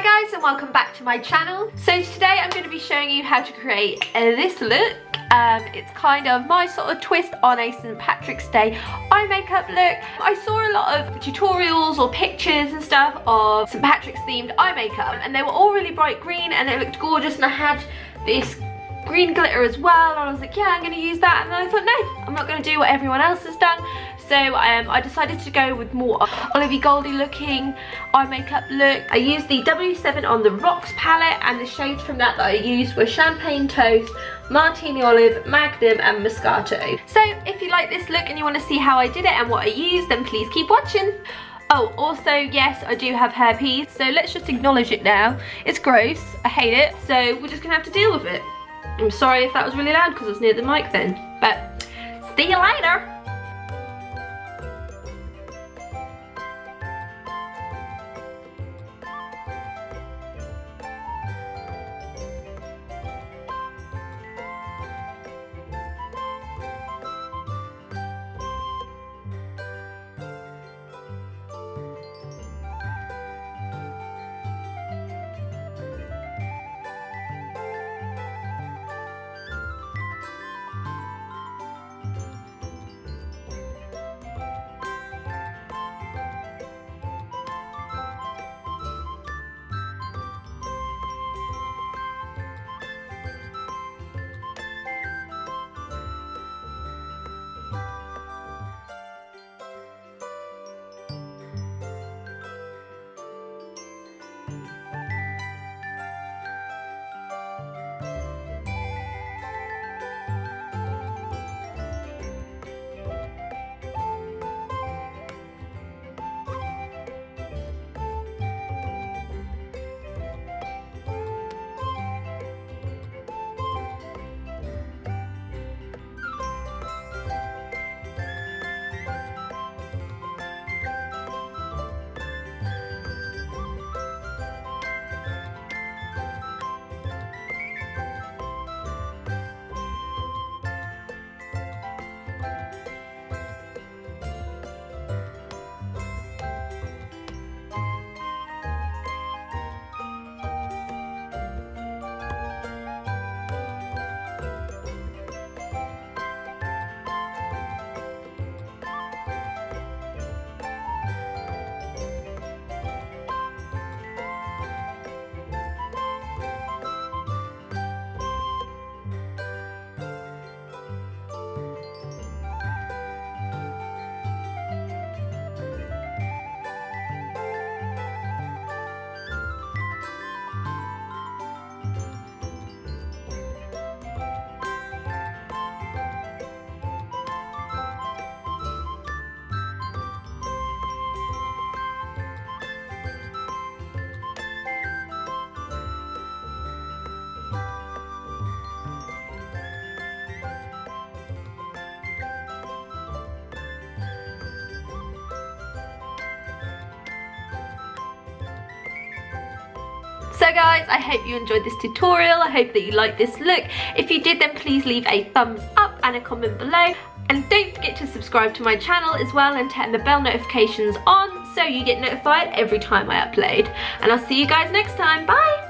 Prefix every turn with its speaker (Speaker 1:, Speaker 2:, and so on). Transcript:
Speaker 1: Hi guys and welcome back to my channel. So today I'm going to be showing you how to create this look. It's kind of my sort of twist on a St. Patrick's Day eye makeup look. I saw a lot of tutorials or pictures and stuff of St. Patrick's themed eye makeup and they were all really bright green and it looked gorgeous, and I had this green glitter as well and I was like, yeah, I'm going to use that, and then I thought, no, I'm not going to do what everyone else has done. So I decided to go with more olivey goldy looking eye makeup look. I used the W7 on the Rocks palette, and the shades from that I used were Champagne Toast, Martini Olive, Magnum and Moscato. So if you like this look and you want to see how I did it and what I used, then please keep watching. Oh, also, yes, I do have herpes, so let's just acknowledge it now. It's gross, I hate it, so we're just gonna have to deal with it. I'm sorry if that was really loud because I was near the mic then, but see you later. So guys, I hope you enjoyed this tutorial. I hope that you liked this look. If you did, then please leave a thumbs up and a comment below. And don't forget to subscribe to my channel as well and turn the bell notifications on so you get notified every time I upload. And I'll see you guys next time. Bye!